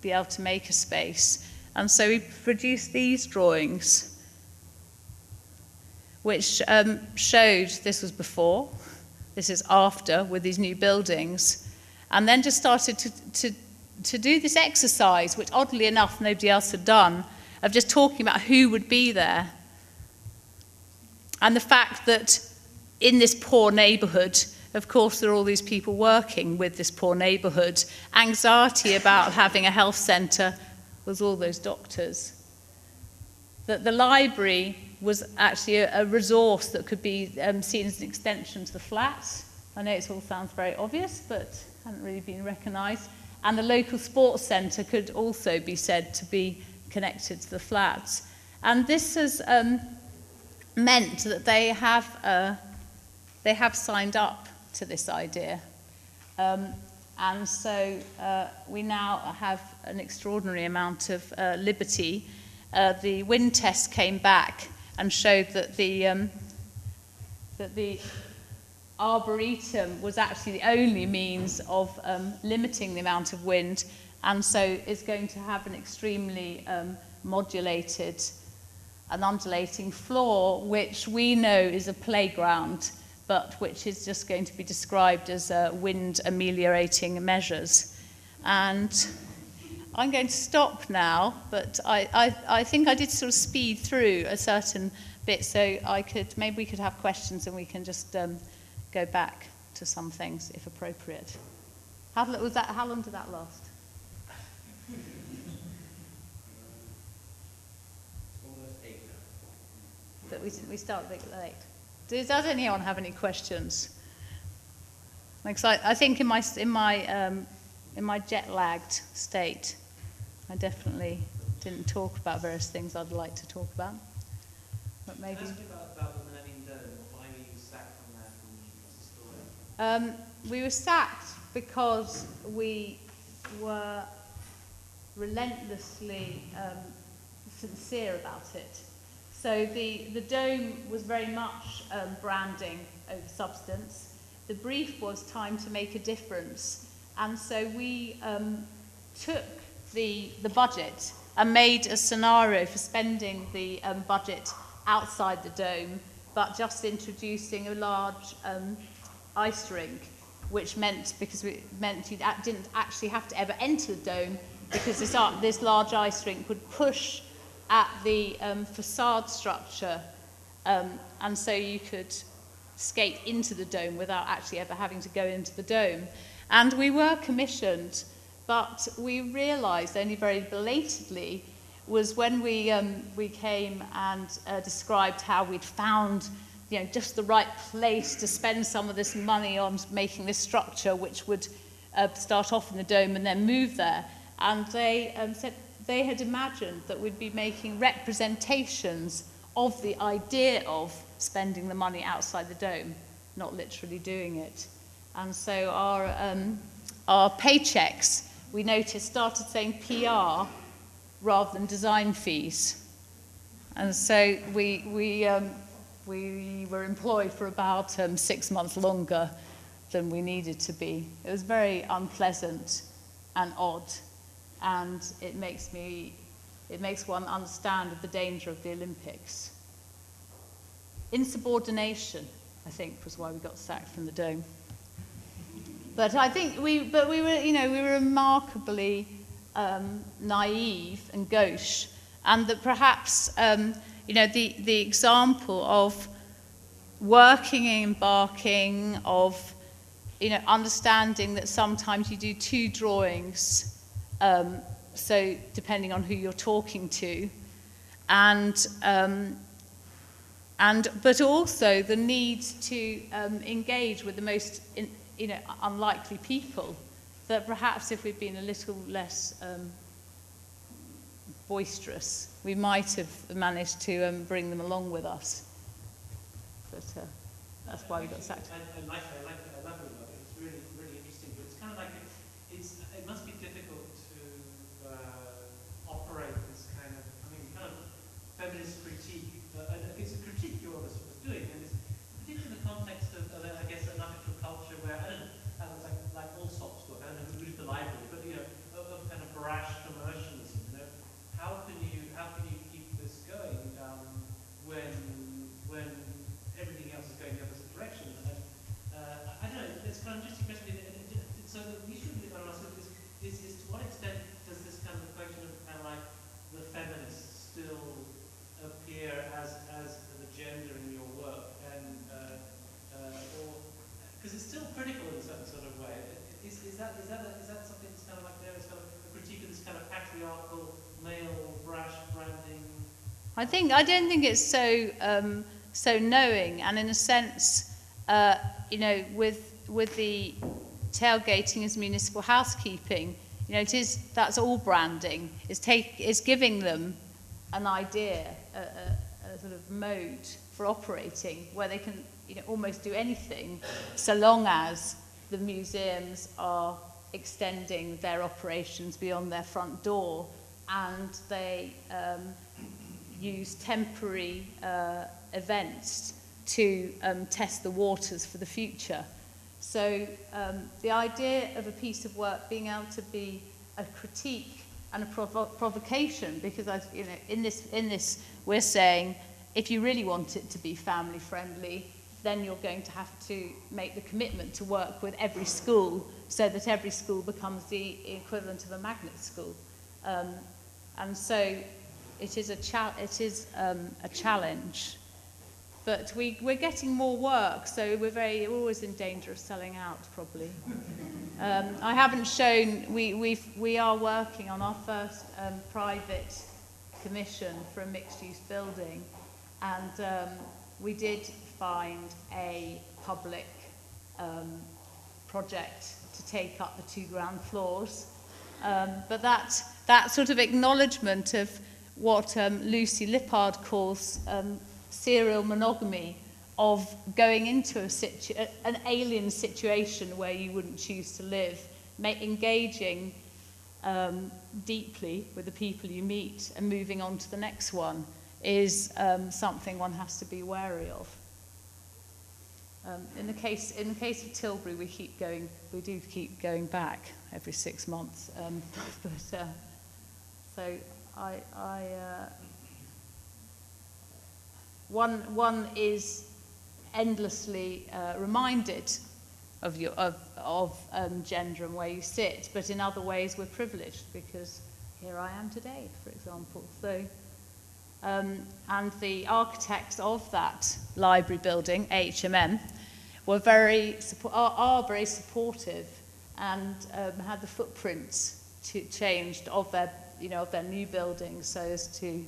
be able to make a space. And so we produced these drawings, which showed this was before, this is after with these new buildings, and then just started to do this exercise, which oddly enough nobody else had done, of just talking about who would be there. And the fact that in this poor neighbourhood, of course, there are all these people working with this poor neighbourhood. Anxiety about having a health centre was all those doctors. That the library was actually a resource that could be seen as an extension to the flats. I know it all sounds very obvious, but hadn't really been recognised. And the local sports centre could also be said to be connected to the flats. And this has meant that they have signed up to this idea. And so we now have an extraordinary amount of liberty. The wind test came back and showed that the Arboretum was actually the only means of limiting the amount of wind, and so is going to have an extremely modulated and undulating floor, which we know is a playground, but which is just going to be described as wind ameliorating measures. And I'm going to stop now, but I think I did sort of speed through a certain bit, so maybe we could have questions and we can just go back to some things if appropriate. How long did that last? Almost 8 now. But we started a bit late. Does anyone have any questions? Like, I think in my jet-lagged state, I definitely didn't talk about various things I'd like to talk about. But maybe. Can I ask you about the Millennium Dome? Why were you sacked from there from the story? We were sacked because we were relentlessly sincere about it. So the dome was very much branding over substance. The brief was time to make a difference. And so we took the budget and made a scenario for spending the budget outside the dome, but just introducing a large ice rink, which meant you didn't actually have to ever enter the dome, because this large ice rink would push at the facade structure, and so you could skate into the dome without actually ever having to go into the dome. And we were commissioned, but we realised only very belatedly was when we came and described how we'd found just the right place to spend some of this money on making this structure, which would start off in the dome and then move there. And they said they had imagined that we'd be making representations of the idea of spending the money outside the dome, not literally doing it. And so our paychecks, we noticed, started saying PR rather than design fees. And so we were employed for about 6 months longer than we needed to be. It was very unpleasant and odd, and it makes one understand the danger of the Olympics. Insubordination, I think, was why we got sacked from the Dome. But I think we were remarkably naive and gauche, and that perhaps the example of working and embarking, of understanding that sometimes you do 2 drawings, so depending on who you're talking to, but also the need to engage with the most unlikely people, that perhaps if we'd been a little less boisterous, we might have managed to bring them along with us. But that's why we got sacked. I love it about it. It's really, really interesting. But it's kind of like it must be difficult to operate this kind of feminist critique. It's a critique you're always doing, and it's particularly in the context of I guess an architectural culture where I don't know, like all sorts of work. I don't know who's the library, but of kind of brash commercialism. How can you keep this going when everything else is going the opposite direction? I don't know. It's kind of just a question. So the issue that I'm asking is to what extent does this kind of question of kind of like the feminists still appear as the gender in your work, and or because it's still critical in a certain sort of way. Is that something that's kind of like there? It's kind of a critique of this kind of patriarchal male brash branding. I don't think it's so knowing, and in a sense, with the tailgating as municipal housekeeping, that's all branding. It's giving them an idea, a sort of mode for operating where they can almost do anything, so long as the museums are extending their operations beyond their front door, and they use temporary events to test the waters for the future. So the idea of a piece of work being able to be a critique and a provocation, because in this we're saying if you really want it to be family friendly, then you're going to have to make the commitment to work with every school, so that every school becomes the equivalent of a magnet school. And so it is a challenge. But we're getting more work, so we're always in danger of selling out, probably. I haven't shown, we are working on our first private commission for a mixed-use building, and we did find a public project to take up the 2 ground floors. But that sort of acknowledgement of what Lucy Lippard calls serial monogamy, of going into an alien situation where you wouldn't choose to live, engaging deeply with the people you meet and moving on to the next one, is something one has to be wary of. In the case of Tilbury, we do keep going back every 6 months. So one is endlessly reminded of gender and where you sit, but in other ways we're privileged, because here I am today, for example. So, and the architects of that library building, HMM, are very supportive and had the footprints changed of their, of their new buildings so as to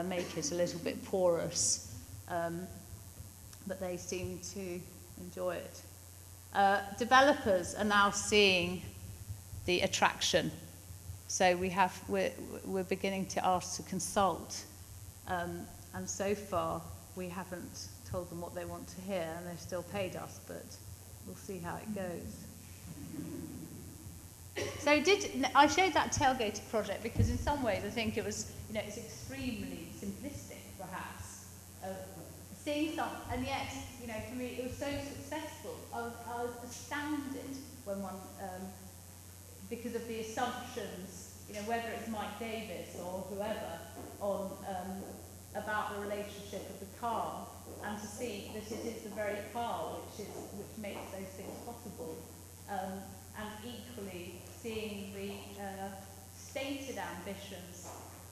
make it a little bit porous. But they seem to enjoy it. Developers are now seeing the attraction. So we're beginning to ask to consult. And so far, we haven't told them what they want to hear, and they've still paid us, but we'll see how it goes. So I showed that tailgating project because in some ways I think it was, it's extremely simplistic, perhaps, seeing stuff, and yet, for me it was so successful. I was astounded when because of the assumptions, whether it's Mike Davis or whoever, on about the relationship of the car, and to see that it is the very car which makes those things possible, and equally seeing the stated ambitions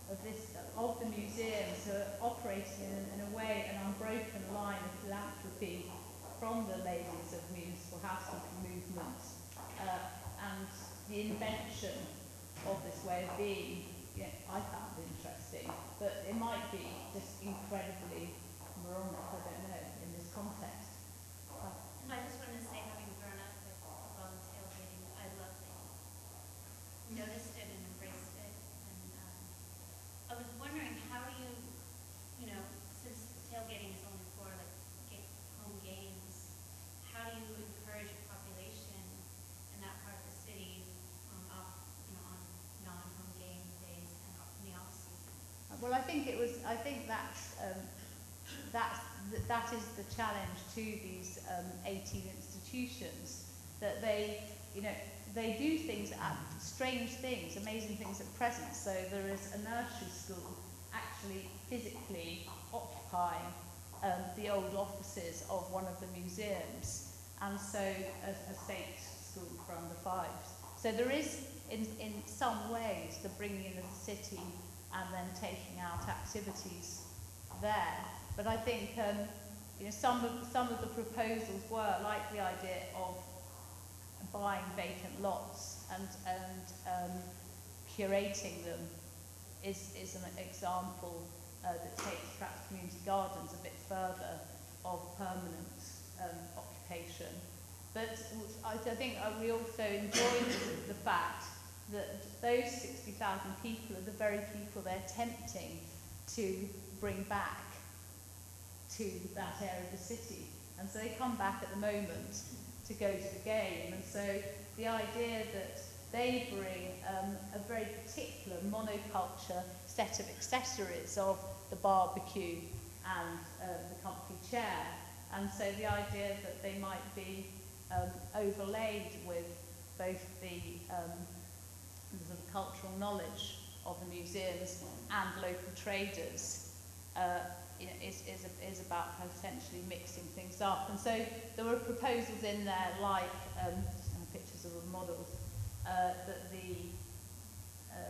of the museums who are operating in a way, an unbroken line of philanthropy from the ladies of municipal housekeeping movement, and the invention of this way of being, I found interesting, but it might be just incredibly moronic, I don't know, in this context. I just wanted to say, having grown up with tailgating, I loved it. Noticed it and embraced it, and I was wondering, how do you, since tailgating is only for home games, how do you encourage a population in that part of the city on non-home game days and in the off season? Well, I think that is the challenge to these 18 institutions, that they do things, strange things, amazing things at present. So there is a nursery school actually physically occupying the old offices of one of the museums, and so a state school for under fives. So there is, in some ways, the bringing in of the city and then taking out activities there. But I think some of the proposals were like the idea of buying vacant lots and curating them is an example that takes perhaps community gardens a bit further of permanent occupation. But I think we also enjoy the fact that those 60,000 people are the very people they're attempting to bring back to that area of the city. And so they come back at the moment to go to the game. And so the idea that they bring a very particular monoculture set of accessories of the barbecue and the comfy chair. And so the idea that they might be overlaid with both the sort of cultural knowledge of the museums and local traders is about potentially mixing things up. And so there were proposals in there like, just some pictures of the models, that the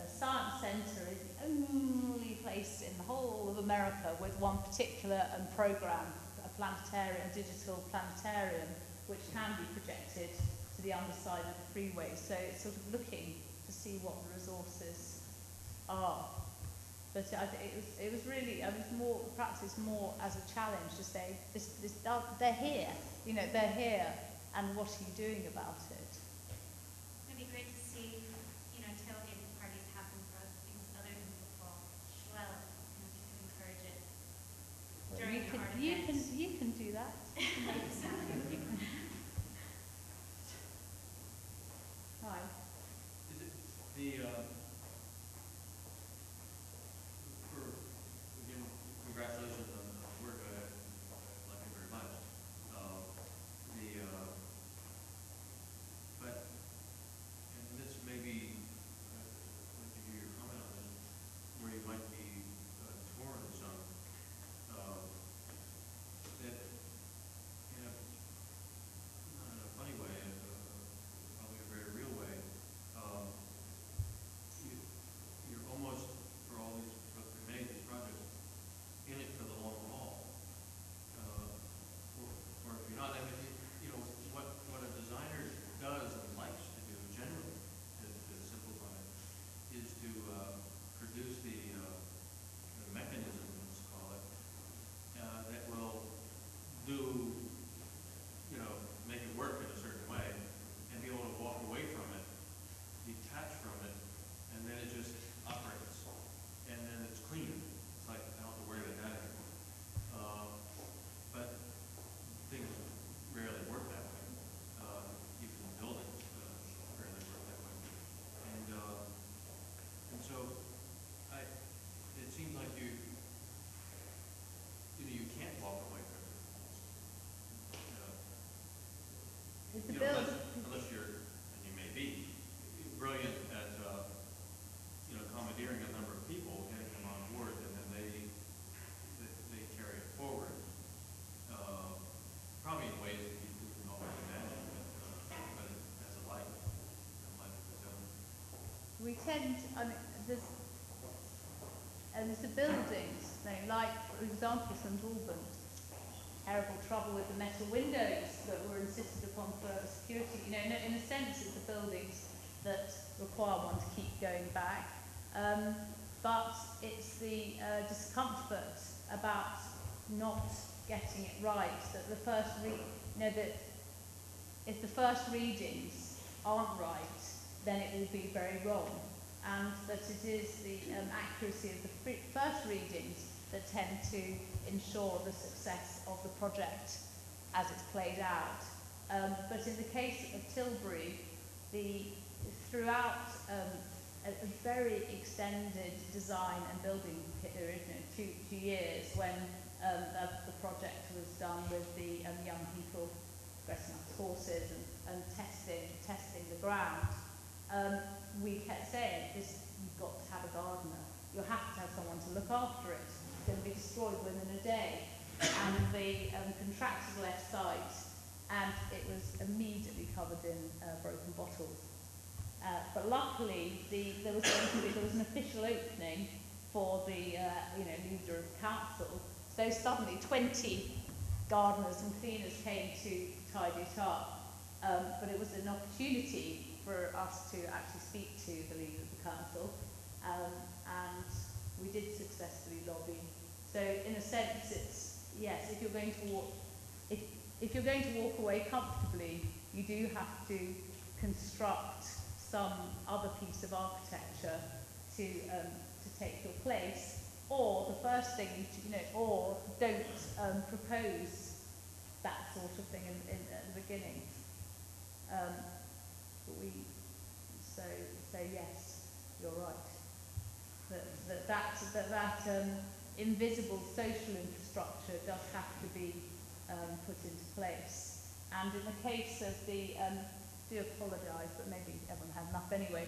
Science Centre is the only place in the whole of America with one particular program, a planetarium, a digital planetarium, which can be projected to the underside of the freeway. So it's sort of looking to see what the resources are. But it was really, perhaps it's more as a challenge to say, they're here, they're here, and what are you doing about it? It'd be great to see, tailgating parties happen for things other than football as well, to encourage it during the art events. You can do that. Hi. Is it again, congratulations on the work. I like it very much. But, and this may be, I'd like to hear your comment on this, where you might be torn some, that in a we tend, I mean, there's the buildings, like, for example, St Albans, terrible trouble with the metal windows that were insisted upon for security. You know, in a sense, it's the buildings that require one to keep going back. But it's the discomfort about not getting it right, that the first that if the first readings aren't right, then it will be very wrong, and that it is the accuracy of the first readings that tend to ensure the success of the project as it's played out. But in the case of Tilbury, throughout a very extended design and building period, 2 years, when the project was done with the young people dressing up as horses and testing the ground, we kept saying, you've got to have a gardener. You'll have to have someone to look after it. It's going to be destroyed within a day. And the contractors left site, and it was immediately covered in broken bottles. But luckily, there was an official opening for the leader of the council. So suddenly 20 gardeners and cleaners came to tidy it up. But it was an opportunity for us to actually speak to the leader of the council, and we did successfully lobby. So in a sense, it's, yes, if you're going to walk away comfortably, you do have to construct some other piece of architecture to take your place, or the first thing, or don't propose that sort of thing at the beginning. So yes, you're right. That invisible social infrastructure does have to be put into place. And in the case of the, do apologise, but maybe everyone had enough anyway.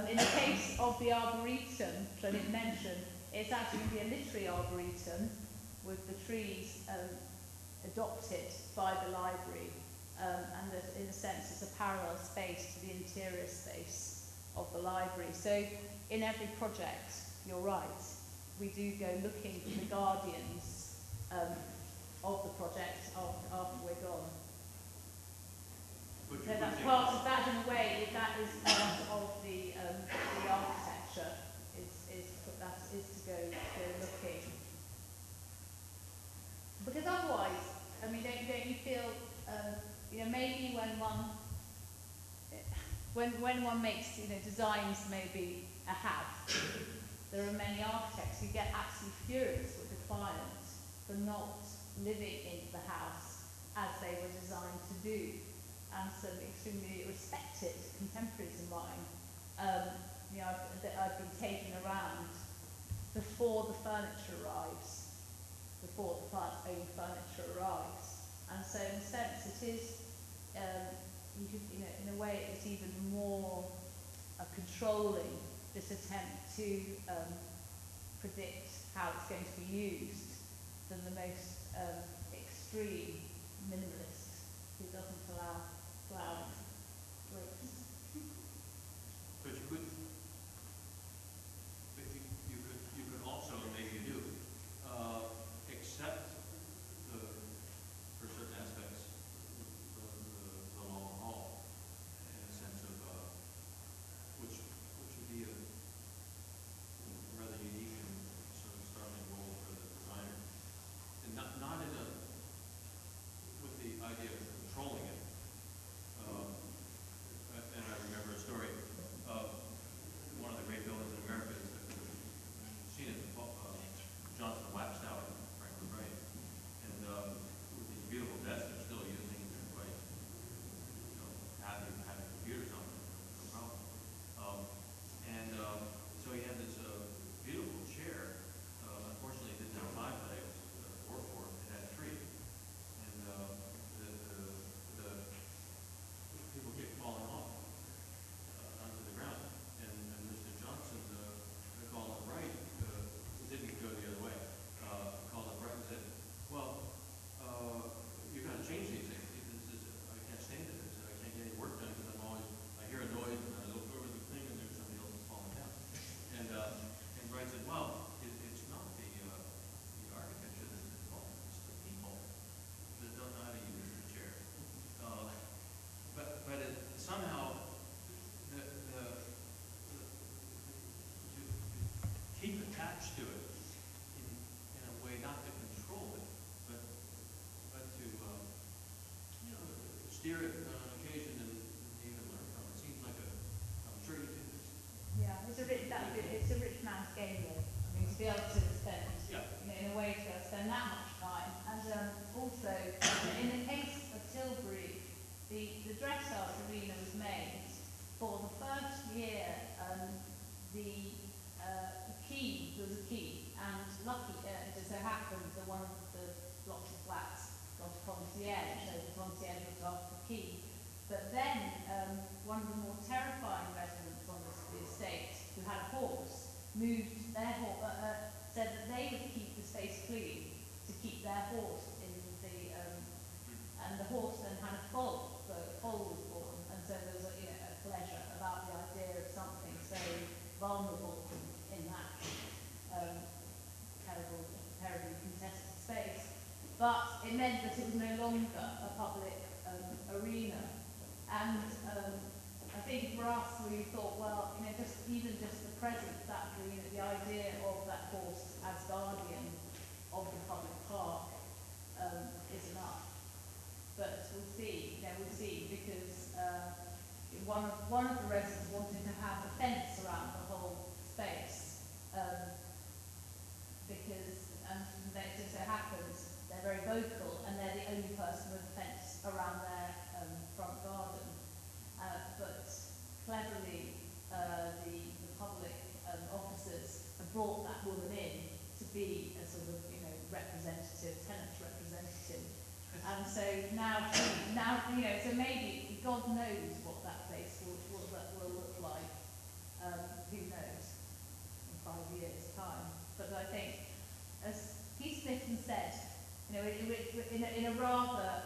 In the case of the arboretum, which I didn't mention, it's actually going to be a literary arboretum with the trees adopted by the library. And that, in a sense, it's a parallel space to the interior space of the library. So in every project, you're right, we do go looking for the guardians of the project after we're gone. So that's part of that, in a way, that is part of the architecture, is to go looking. Because otherwise, I mean, don't you feel, maybe when one makes, designs maybe a house, there are many architects who get absolutely furious with the client for not living in the house as they were designed to do. And so extremely respected contemporaries of mine, I've been taken around before the furniture arrives, before the client's own furniture arrives. And so in a sense it is, in a way it is even more controlling this attempt to predict how it's going to be used than the most extreme minimalist who doesn't allow flowers, bricks. But you could also, maybe you do, accept for certain aspects, the long haul, in a sense of, which would be a rather unique and sort of startling role for the designer, and not in a, with the idea of controlling it, attach to it in a way not to control it, but to, you know, steer it on occasion and even learn from it. Seems like I'm sure you do this. Yeah, it's a rich man's game, though. I mean, to be able to spend, Yeah. you know, in a way to be able to spend that much time. And also, in the case of Tilbury, the dressage arena was made for the first year. The key, there was a key, and lucky, it just so happened that one of the blocks of flats got a concierge, so the concierge looked after the key. But then one of the more terrifying residents on the estate, who had a horse, moved their horse, said that they would keep the space clean to keep their horse in the, and the horse then had a foal, so a foal was born, and so there was a pleasure about the idea of something so vulnerable in that terribly contested space. But it meant that it was no longer a public arena. And I think for us, we thought, well, you know, even just the presence, that the idea of that horse as guardian of the public park is enough. But we'll see, because one of the residents wanted to have a fence around the whole space, because, and it just so happens, they're very vocal, and they're the only person with a fence around their front garden. But cleverly, the public officers have brought that woman in to be a sort of, you know, representative, tenant's representative. And so now, you know, so maybe God knows what that place will look like. Who knows? In 5 years' time. But I think, as Keith Smithson said, you know, in a rather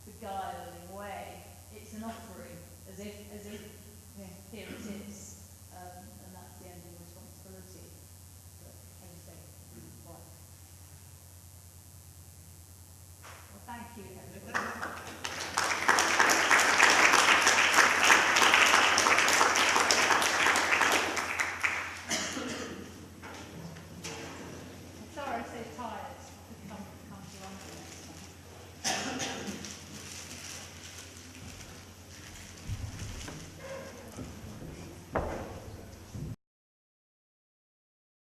beguiling way, it's an offering, as if you know, here it is.